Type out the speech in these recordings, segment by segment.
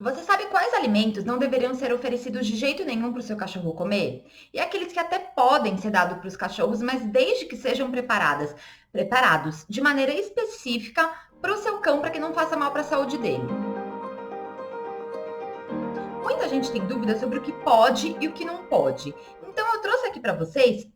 Você sabe quais alimentos não deveriam ser oferecidos de jeito nenhum para o seu cachorro comer? E aqueles que até podem ser dados para os cachorros, mas desde que sejam preparados de maneira específica para o seu cão, para que não faça mal para a saúde dele. Muita gente tem dúvidas sobre o que pode e o que não pode. Então eu trouxe aqui para vocês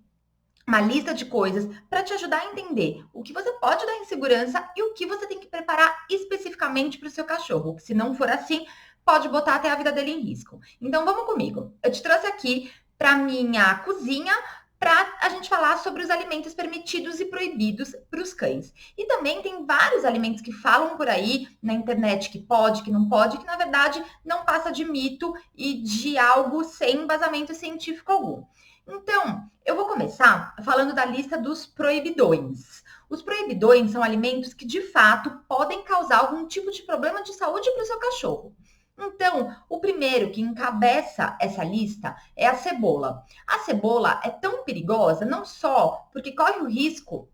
uma lista de coisas para te ajudar a entender o que você pode dar em segurança e o que você tem que preparar especificamente para o seu cachorro. Se não for assim, pode botar até a vida dele em risco. Então vamos comigo. Eu te trouxe aqui para minha cozinha para a gente falar sobre os alimentos permitidos e proibidos para os cães. E também tem vários alimentos que falam por aí na internet que pode, que não pode, que na verdade não passa de mito e de algo sem embasamento científico algum. Então, eu vou começar falando da lista dos proibidões. Os proibidões são alimentos que, de fato, podem causar algum tipo de problema de saúde para o seu cachorro. Então, o primeiro que encabeça essa lista é a cebola. A cebola é tão perigosa não só porque corre o risco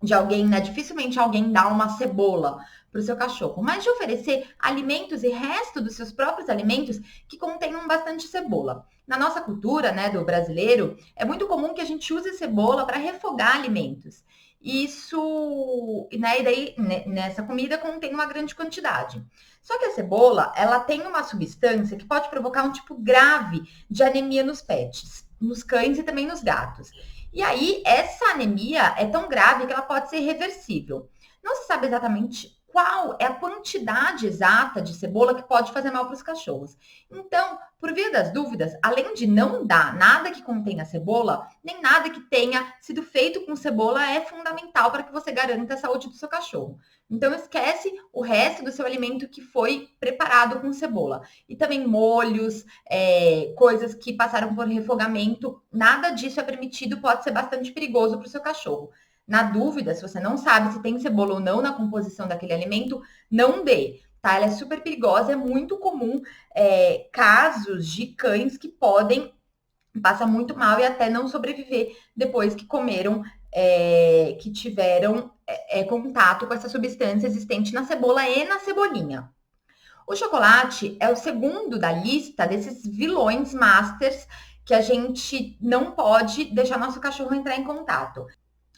de alguém, né? Dificilmente alguém dá uma cebola para o seu cachorro, mas de oferecer alimentos e resto dos seus próprios alimentos que contenham bastante cebola. Na nossa cultura, né, do brasileiro, é muito comum que a gente use cebola para refogar alimentos. Isso, né, e daí nessa comida contém uma grande quantidade. Só que a cebola, ela tem uma substância que pode provocar um tipo grave de anemia nos pets, nos cães e também nos gatos. E aí, essa anemia é tão grave que ela pode ser reversível. Não se sabe exatamente qual é a quantidade exata de cebola que pode fazer mal para os cachorros. Então, por via das dúvidas, além de não dar nada que contenha cebola, nem nada que tenha sido feito com cebola é fundamental para que você garanta a saúde do seu cachorro. Então, esquece o resto do seu alimento que foi preparado com cebola. E também molhos, coisas que passaram por refogamento, nada disso é permitido, pode ser bastante perigoso para o seu cachorro. Na dúvida, se você não sabe se tem cebola ou não na composição daquele alimento, não dê, tá? Ela é super perigosa, é muito comum casos de cães que podem passar muito mal e até não sobreviver depois que comeram, que tiveram contato com essa substância existente na cebola e na cebolinha. O chocolate é o segundo da lista desses vilões masters que a gente não pode deixar nosso cachorro entrar em contato.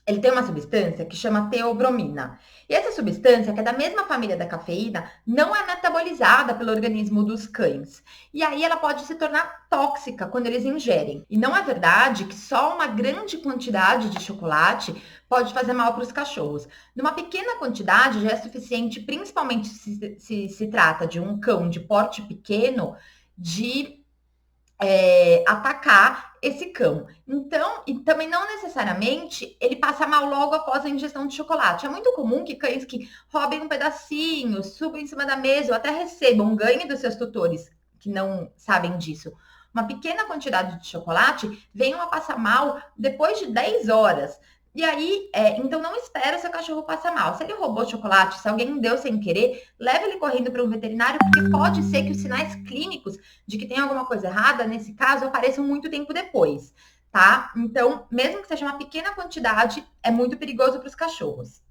Ele tem uma substância que chama teobromina. E essa substância, que é da mesma família da cafeína, não é metabolizada pelo organismo dos cães. E aí ela pode se tornar tóxica quando eles ingerem. E não é verdade que só uma grande quantidade de chocolate pode fazer mal para os cachorros. Numa pequena quantidade já é suficiente, principalmente se trata de um cão de porte pequeno, de atacar esse cão. Então, e também não necessariamente ele passa mal logo após a ingestão de chocolate. É muito comum que cães que roubem um pedacinho, subam em cima da mesa ou até recebam, ganhem dos seus tutores que não sabem disso. Uma pequena quantidade de chocolate venham a passar mal depois de 10 horas. E aí, então não espera o seu cachorro passar mal. Se ele roubou chocolate, se alguém deu sem querer, leve ele correndo para um veterinário, porque pode ser que os sinais clínicos de que tem alguma coisa errada, nesse caso, apareçam muito tempo depois, tá? Então, mesmo que seja uma pequena quantidade, é muito perigoso para os cachorros.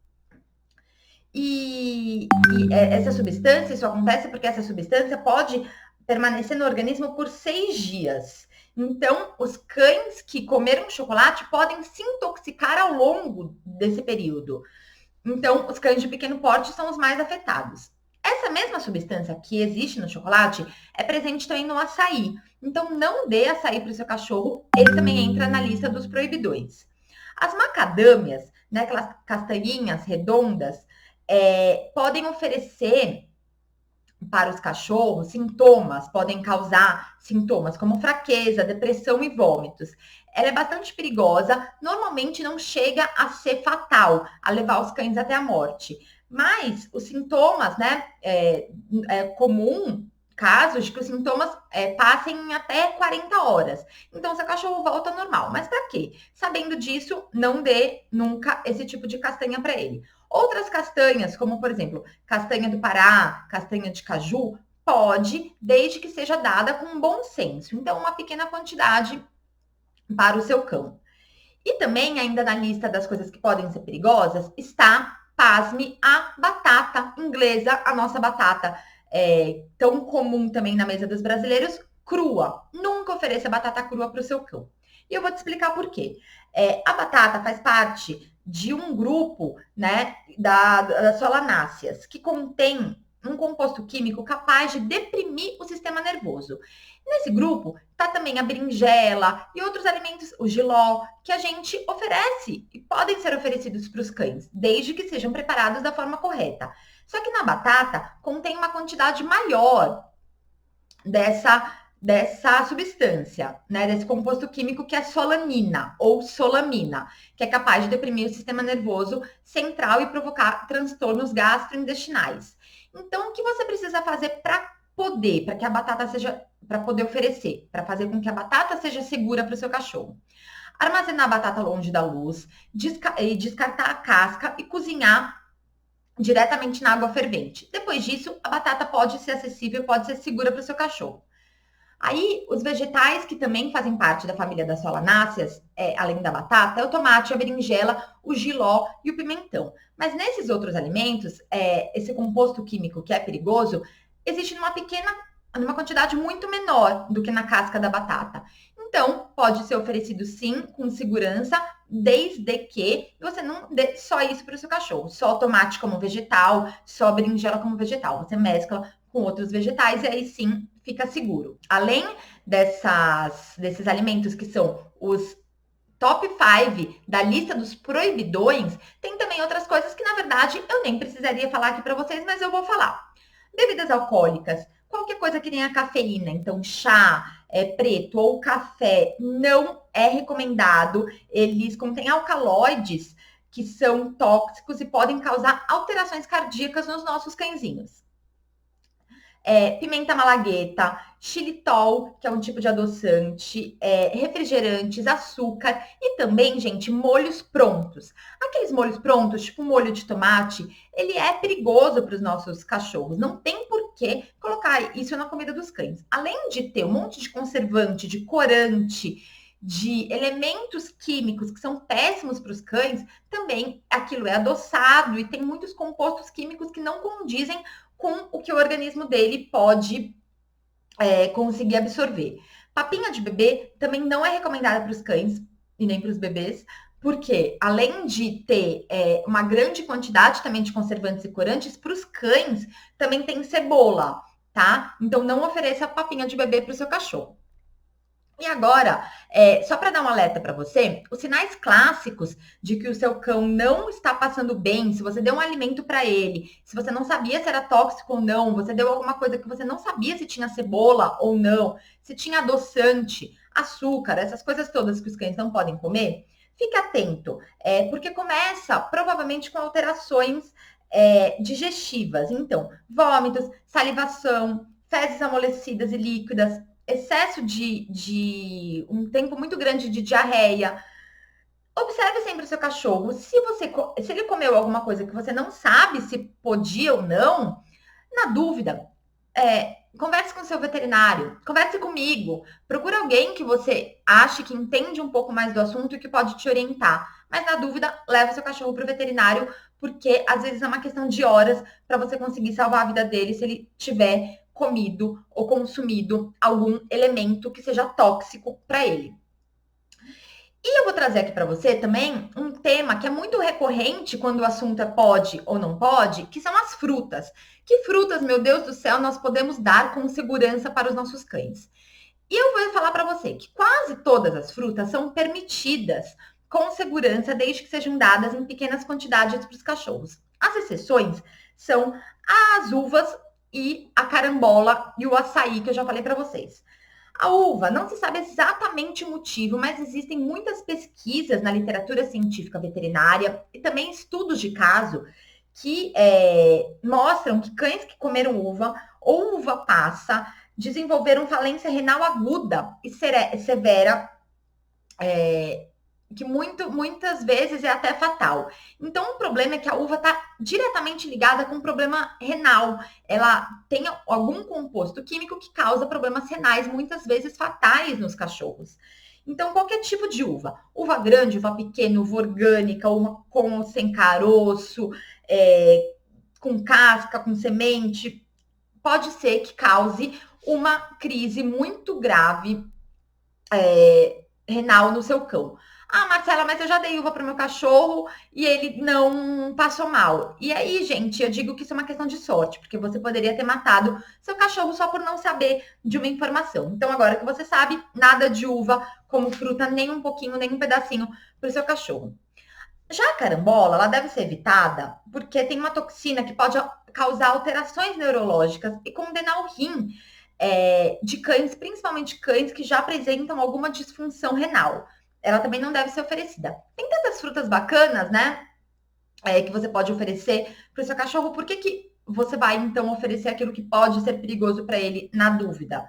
Essa substância, isso acontece porque essa substância pode permanecer no organismo por 6 dias. Então, os cães que comeram chocolate podem se intoxicar ao longo desse período. Então, os cães de pequeno porte são os mais afetados. Essa mesma substância que existe no chocolate é presente também no açaí. Então, não dê açaí para o seu cachorro, ele também entra na lista dos proibidões. As macadâmias, né, aquelas castanhinhas redondas, podem oferecer para os cachorros sintomas, podem causar sintomas como fraqueza, depressão e vômitos. Ela é bastante perigosa, normalmente não chega a ser fatal, a levar os cães até a morte. Mas os sintomas, né, é comum casos de que os sintomas passem em até 40 horas. Então, seu cachorro volta ao normal. Mas para quê? Sabendo disso, não dê nunca esse tipo de castanha para ele. Outras castanhas, como por exemplo, castanha do Pará, castanha de caju, pode, desde que seja dada com bom senso. Então, uma pequena quantidade para o seu cão. E também, ainda na lista das coisas que podem ser perigosas, está, pasme, a batata inglesa, a nossa batata tão comum também na mesa dos brasileiros, crua. Nunca ofereça batata crua para o seu cão. E eu vou te explicar por quê. A batata faz parte de um grupo, né, das solanáceas, que contém um composto químico capaz de deprimir o sistema nervoso. Nesse grupo está também a berinjela e outros alimentos, o jiló, que a gente oferece e podem ser oferecidos para os cães, desde que sejam preparados da forma correta. Só que na batata contém uma quantidade maior dessa substância, né, desse composto químico que é solanina ou solamina, que é capaz de deprimir o sistema nervoso central e provocar transtornos gastrointestinais. Então, o que você precisa fazer para que a batata seja, para poder oferecer, para fazer com que a batata seja segura para o seu cachorro? Armazenar a batata longe da luz, descartar a casca e cozinhar diretamente na água fervente. Depois disso, a batata pode ser acessível, pode ser segura para o seu cachorro. Aí, os vegetais que também fazem parte da família das solanáceas, além da batata, é o tomate, a berinjela, o jiló e o pimentão. Mas nesses outros alimentos, esse composto químico que é perigoso, existe numa quantidade muito menor do que na casca da batata. Então, pode ser oferecido sim, com segurança, desde que você não dê só isso para o seu cachorro. Só tomate como vegetal, só berinjela como vegetal. Você mescla com outros vegetais e aí sim fica seguro. Além desses alimentos que são os top 5 da lista dos proibidões, tem também outras coisas que, na verdade, eu nem precisaria falar aqui para vocês, mas eu vou falar. Bebidas alcoólicas, qualquer coisa que tenha cafeína, então chá, preto ou café, não é recomendado. Eles contêm alcaloides que são tóxicos e podem causar alterações cardíacas nos nossos cãezinhos. Pimenta malagueta, xilitol, que é um tipo de adoçante, refrigerantes, açúcar e também, gente, molhos prontos. Aqueles molhos prontos, tipo molho de tomate, ele é perigoso para os nossos cachorros. Não tem por que colocar isso na comida dos cães. Além de ter um monte de conservante, de corante, de elementos químicos que são péssimos para os cães, também aquilo é adoçado e tem muitos compostos químicos que não condizem com o que o organismo dele pode conseguir absorver. Papinha de bebê também não é recomendada para os cães e nem para os bebês, porque além de ter uma grande quantidade também de conservantes e corantes, para os cães também tem cebola, tá? Então não ofereça papinha de bebê para o seu cachorro. E agora, só para dar um alerta para você, os sinais clássicos de que o seu cão não está passando bem, se você deu um alimento para ele, se você não sabia se era tóxico ou não, você deu alguma coisa que você não sabia se tinha cebola ou não, se tinha adoçante, açúcar, essas coisas todas que os cães não podem comer, fique atento, porque começa provavelmente com alterações digestivas. Então, vômitos, salivação, fezes amolecidas e líquidas, excesso de um tempo muito grande de diarreia. Observe sempre o seu cachorro. Se ele comeu alguma coisa que você não sabe se podia ou não, na dúvida, converse com o seu veterinário, converse comigo, procure alguém que você ache que entende um pouco mais do assunto e que pode te orientar. Mas na dúvida, leve o seu cachorro para o veterinário, porque às vezes é uma questão de horas para você conseguir salvar a vida dele se ele tiver comido ou consumido algum elemento que seja tóxico para ele. E eu vou trazer aqui para você também um tema que é muito recorrente quando o assunto é pode ou não pode, que são as frutas. Que frutas, meu Deus do céu, nós podemos dar com segurança para os nossos cães? E eu vou falar para você que quase todas as frutas são permitidas com segurança, desde que sejam dadas em pequenas quantidades para os cachorros. As exceções são as uvas e a carambola e o açaí, que eu já falei para vocês. A uva, não se sabe exatamente o motivo, mas existem muitas pesquisas na literatura científica veterinária e também estudos de caso que mostram que cães que comeram uva ou uva passa desenvolveram falência renal aguda e severa, que muitas vezes é até fatal. Então, o problema é que a uva está diretamente ligada com problema renal. Ela tem algum composto químico que causa problemas renais, muitas vezes fatais nos cachorros. Então, qualquer tipo de uva, uva grande, uva pequena, uva orgânica, uma com ou sem caroço, com casca, com semente, pode ser que cause uma crise muito grave renal no seu cão. Ah, Marcela, mas eu já dei uva para o meu cachorro e ele não passou mal. E aí, gente, eu digo que isso é uma questão de sorte, porque você poderia ter matado seu cachorro só por não saber de uma informação. Então, agora que você sabe, nada de uva como fruta, nem um pouquinho, nem um pedacinho para o seu cachorro. Já a carambola, ela deve ser evitada porque tem uma toxina que pode causar alterações neurológicas e condenar o rim de cães, principalmente cães que já apresentam alguma disfunção renal. Ela também não deve ser oferecida. Tem tantas frutas bacanas, né? Que você pode oferecer para o seu cachorro. Por que você vai, então, oferecer aquilo que pode ser perigoso para ele na dúvida?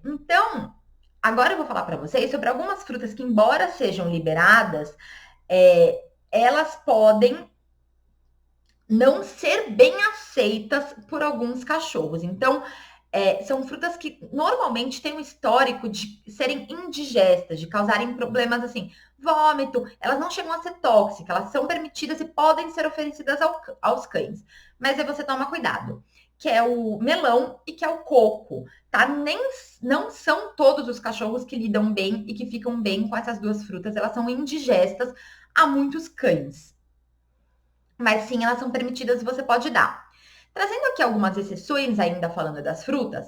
Então, agora eu vou falar para vocês sobre algumas frutas que, embora sejam liberadas, elas podem não ser bem aceitas por alguns cachorros. Então, são frutas que normalmente têm um histórico de serem indigestas, de causarem problemas assim, vômito. Elas não chegam a ser tóxicas, elas são permitidas e podem ser oferecidas aos cães. Mas aí você toma cuidado, que é o melão e que é o coco, tá? Não são todos os cachorros que lidam bem e que ficam bem com essas duas frutas, elas são indigestas a muitos cães. Mas sim, elas são permitidas e você pode dar. Trazendo aqui algumas exceções, ainda falando das frutas,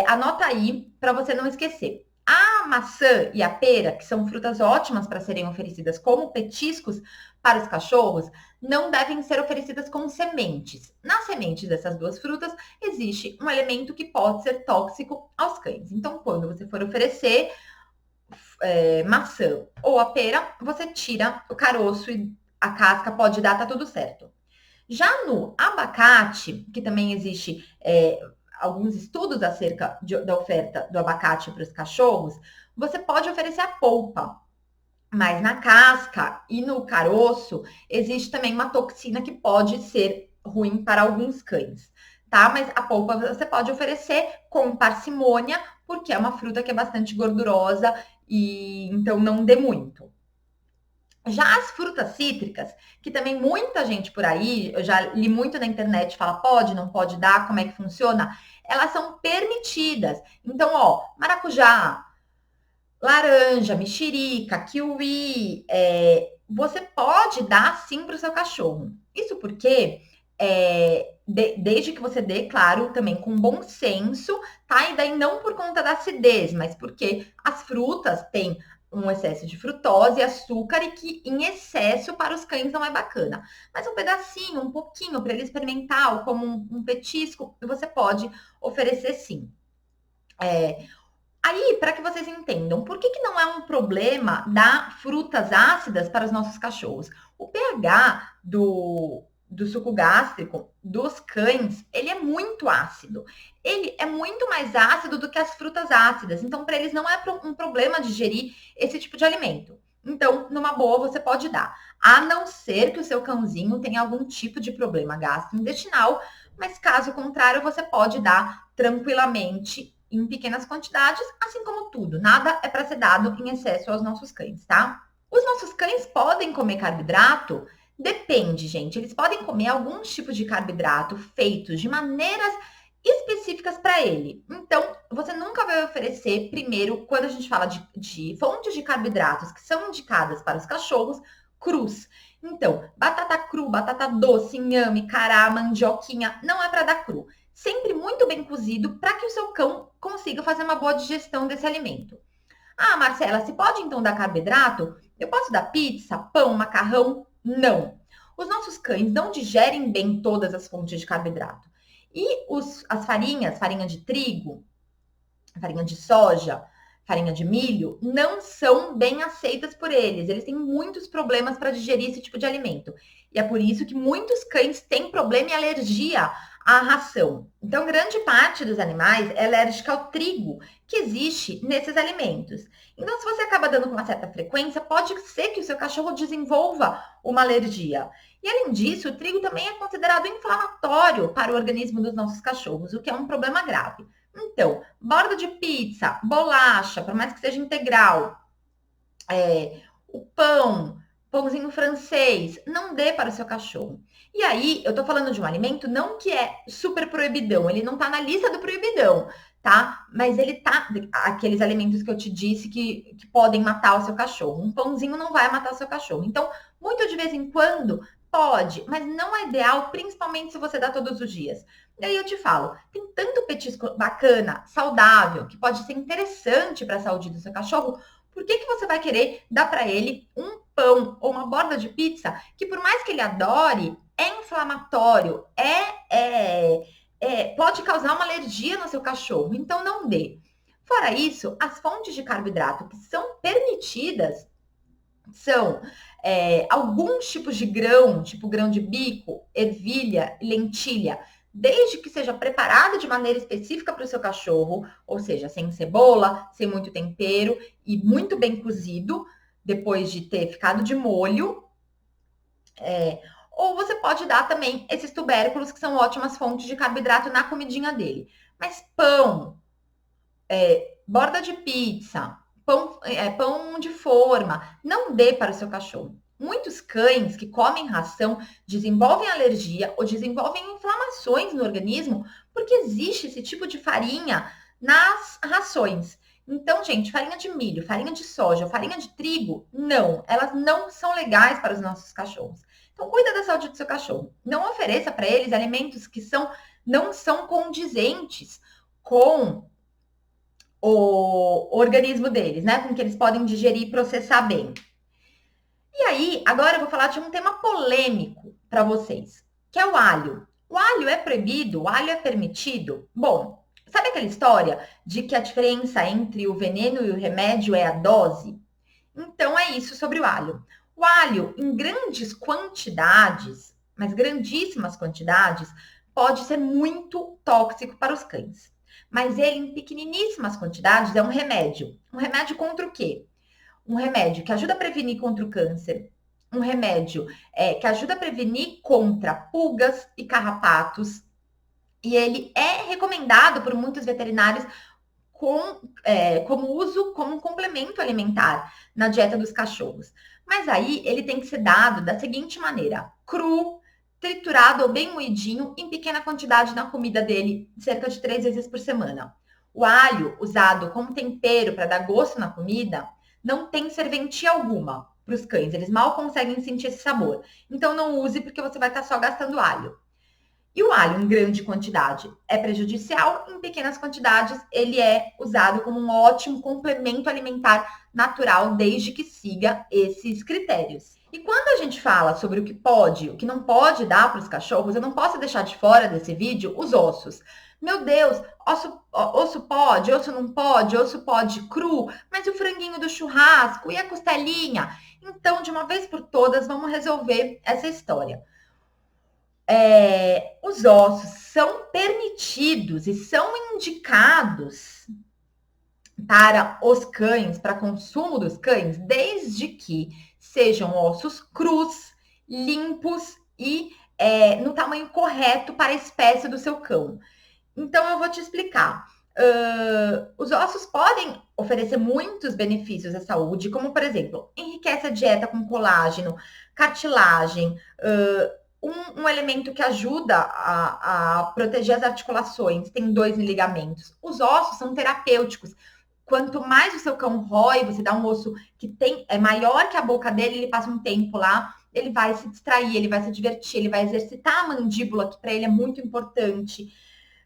anota aí para você não esquecer. A maçã e a pera, que são frutas ótimas para serem oferecidas como petiscos para os cachorros, não devem ser oferecidas com sementes. Nas sementes dessas duas frutas, existe um elemento que pode ser tóxico aos cães. Então, quando você for oferecer maçã ou a pera, você tira o caroço e a casca, pode dar, tá tudo certo. Já no abacate, que também existe alguns estudos acerca da oferta do abacate para os cachorros, você pode oferecer a polpa. Mas na casca e no caroço, existe também uma toxina que pode ser ruim para alguns cães, tá? Mas a polpa você pode oferecer com parcimônia, porque é uma fruta que é bastante gordurosa e então não dê muito. Já as frutas cítricas, que também muita gente por aí, eu já li muito na internet, fala pode, não pode dar, como é que funciona? Elas são permitidas. Então, ó, maracujá, laranja, mexerica, kiwi, você pode dar sim para o seu cachorro. Isso porque, desde que você dê, claro, também com bom senso, tá? E daí não por conta da acidez, mas porque as frutas têm um excesso de frutose e açúcar e que em excesso para os cães não é bacana. Mas um pedacinho, um pouquinho para ele experimentar, ou como um petisco, você pode oferecer sim. Aí, para que vocês entendam, por que não é um problema dar frutas ácidas para os nossos cachorros? O pH do suco gástrico dos cães, ele é muito ácido. Ele é muito mais ácido do que as frutas ácidas. Então, para eles não é um problema digerir esse tipo de alimento. Então, numa boa, você pode dar. A não ser que o seu cãozinho tenha algum tipo de problema gastrointestinal, mas caso contrário, você pode dar tranquilamente em pequenas quantidades, assim como tudo. Nada é para ser dado em excesso aos nossos cães, tá? Os nossos cães podem comer carboidrato? Depende, gente. Eles podem comer alguns tipos de carboidrato feitos de maneiras específicas para ele. Então, você nunca vai oferecer, primeiro, quando a gente fala de fontes de carboidratos que são indicadas para os cachorros, crus. Então, batata cru, batata doce, inhame, cará, mandioquinha, não é para dar cru. Sempre muito bem cozido para que o seu cão consiga fazer uma boa digestão desse alimento. Ah, Marcela, se pode então dar carboidrato? Eu posso dar pizza, pão, macarrão? Não. Os nossos cães não digerem bem todas as fontes de carboidrato. E as farinhas, farinha de trigo, farinha de soja, farinha de milho, não são bem aceitas por eles. Eles têm muitos problemas para digerir esse tipo de alimento. E é por isso que muitos cães têm problema e alergia à ração. Então, grande parte dos animais é alérgica ao trigo que existe nesses alimentos. Então, se você acaba dando com uma certa frequência, pode ser que o seu cachorro desenvolva uma alergia. E além disso, o trigo também é considerado inflamatório para o organismo dos nossos cachorros, o que é um problema grave. Então, borda de pizza, bolacha, por mais que seja integral, o pão, pãozinho francês, não dê para o seu cachorro. E aí, eu tô falando de um alimento não que é super proibidão, ele não tá na lista do proibidão, tá? Mas ele tá, aqueles alimentos que eu te disse que podem matar o seu cachorro. Um pãozinho não vai matar o seu cachorro. Então, muito de vez em quando, pode, mas não é ideal, principalmente se você dá todos os dias. E aí eu te falo, tem tanto petisco bacana, saudável, que pode ser interessante para a saúde do seu cachorro. Por que você vai querer dar para ele um pão ou uma borda de pizza que, por mais que ele adore, é inflamatório, pode causar uma alergia no seu cachorro? Então, não dê. Fora isso, as fontes de carboidrato que são permitidas são alguns tipos de grão, tipo grão de bico, ervilha, lentilha, desde que seja preparado de maneira específica para o seu cachorro, ou seja, sem cebola, sem muito tempero e muito bem cozido, depois de ter ficado de molho. Ou você pode dar também esses tubérculos, que são ótimas fontes de carboidrato na comidinha dele. Mas pão, borda de pizza, pão de forma, não dê para o seu cachorro. Muitos cães que comem ração desenvolvem alergia ou desenvolvem inflamações no organismo porque existe esse tipo de farinha nas rações. Então, gente, farinha de milho, farinha de soja, farinha de trigo, não, elas não são legais para os nossos cachorros. Então, cuida da saúde do seu cachorro. Não ofereça para eles alimentos que não são condizentes com o organismo deles, né? Com que eles podem digerir e processar bem. E aí, agora eu vou falar de um tema polêmico para vocês, que é o alho. O alho é proibido? O alho é permitido? Bom, sabe aquela história de que a diferença entre o veneno e o remédio é a dose? Então é isso sobre o alho. O alho, em grandes quantidades, mas grandíssimas quantidades, pode ser muito tóxico para os cães. Mas ele, em pequeniníssimas quantidades, é um remédio. Um remédio contra o quê? Um remédio que ajuda a prevenir contra o câncer. Um remédio que ajuda a prevenir contra pulgas e carrapatos. E ele é recomendado por muitos veterinários como uso, como um complemento alimentar na dieta dos cachorros. Mas aí ele tem que ser dado da seguinte maneira: cru, triturado ou bem moidinho, em pequena quantidade na comida dele, cerca de 3 vezes por semana. O alho, usado como tempero para dar gosto na comida, não tem serventia alguma para os cães. Eles mal conseguem sentir esse sabor. Então não use, porque você vai estar só gastando alho. E o alho em grande quantidade é prejudicial, em pequenas quantidades ele é usado como um ótimo complemento alimentar natural, desde que siga esses critérios. E quando a gente fala sobre o que pode, o que não pode dar para os cachorros, eu não posso deixar de fora desse vídeo os ossos. Meu Deus, osso pode, osso não pode, osso pode cru, mas e o franguinho do churrasco e a costelinha? Então, de uma vez por todas, vamos resolver essa história. Os ossos são permitidos e são indicados para os cães, para consumo dos cães, desde que sejam ossos crus, limpos e no tamanho correto para a espécie do seu cão. Então, eu vou te explicar. Os ossos podem oferecer muitos benefícios à saúde, como, por exemplo, enriquece a dieta com colágeno, cartilagem, um elemento que ajuda a proteger as articulações, tem 2 ligamentos. Os ossos são terapêuticos. Quanto mais o seu cão rói, você dá um osso que é maior que a boca dele, ele passa um tempo lá, ele vai se distrair, ele vai se divertir, ele vai exercitar a mandíbula, que para ele é muito importante.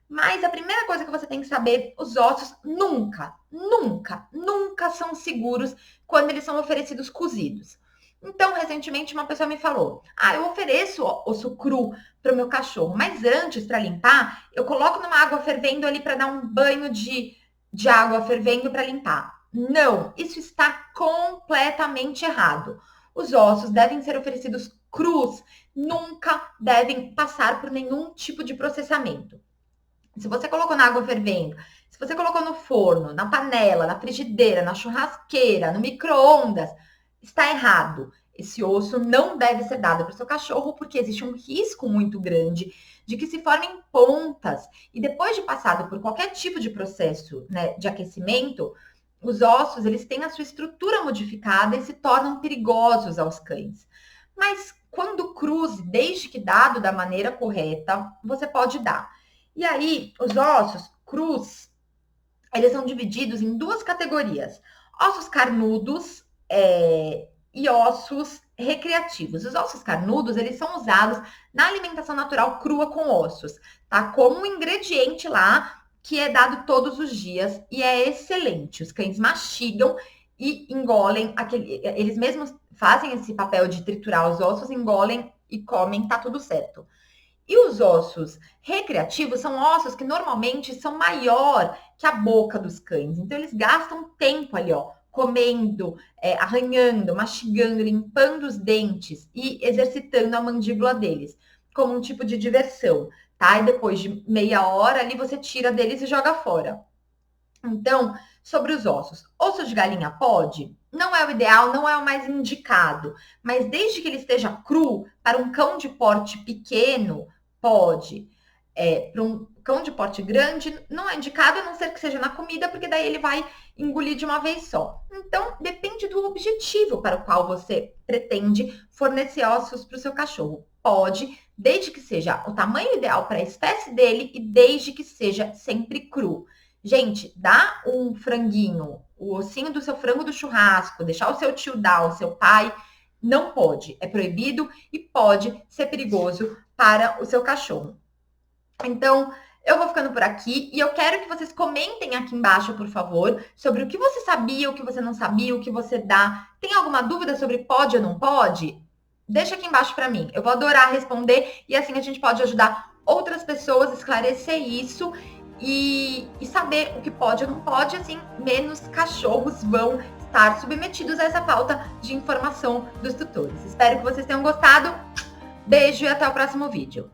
Mas a primeira coisa que você tem que saber, os ossos nunca, nunca, nunca são seguros quando eles são oferecidos cozidos. Então, recentemente, uma pessoa me falou: eu ofereço osso cru para o meu cachorro, mas antes, para limpar, eu coloco numa água fervendo ali para dar um banho de água fervendo para limpar. Não, isso está completamente errado. Os ossos devem ser oferecidos crus, nunca devem passar por nenhum tipo de processamento. Se você colocou na água fervendo, se você colocou no forno, na panela, na frigideira, na churrasqueira, no micro-ondas, está errado. Esse osso não deve ser dado para o seu cachorro, porque existe um risco muito grande de que se formem pontas. E depois de passado por qualquer tipo de processo, né, de aquecimento, os ossos, eles têm a sua estrutura modificada e se tornam perigosos aos cães. Mas quando cruz, desde que dado da maneira correta, você pode dar. E aí, os ossos crus, eles são divididos em duas categorias: ossos carnudos e ossos recreativos. Os ossos carnudos, eles são usados na alimentação natural crua com ossos, tá? Como um ingrediente lá que é dado todos os dias e é excelente. Os cães mastigam e engolem eles mesmos fazem esse papel de triturar os ossos, engolem e comem, tá tudo certo. E os ossos recreativos são ossos que normalmente são maior que a boca dos cães. Então, eles gastam tempo ali, ó, comendo, arranhando, mastigando, limpando os dentes e exercitando a mandíbula deles, como um tipo de diversão, tá? E depois de meia hora ali, você tira deles e joga fora. Então, sobre os ossos. Osso de galinha pode? Não é o ideal, não é o mais indicado, mas desde que ele esteja cru, para um cão de porte pequeno, pode. Para um cão de porte grande, não é indicado, a não ser que seja na comida, porque daí ele vai engolir de uma vez só. Então, depende do objetivo para o qual você pretende fornecer ossos para o seu cachorro. Pode, desde que seja o tamanho ideal para a espécie dele e desde que seja sempre cru. Gente, dá um franguinho, o ossinho do seu frango do churrasco, deixar o seu tio dar, o seu pai, não pode. É proibido e pode ser perigoso para o seu cachorro. Então, eu vou ficando por aqui e eu quero que vocês comentem aqui embaixo, por favor, sobre o que você sabia, o que você não sabia, o que você dá. Tem alguma dúvida sobre pode ou não pode? Deixa aqui embaixo para mim. Eu vou adorar responder e assim a gente pode ajudar outras pessoas a esclarecer isso e saber o que pode ou não pode, assim, menos cachorros vão estar submetidos a essa falta de informação dos tutores. Espero que vocês tenham gostado. Beijo e até o próximo vídeo.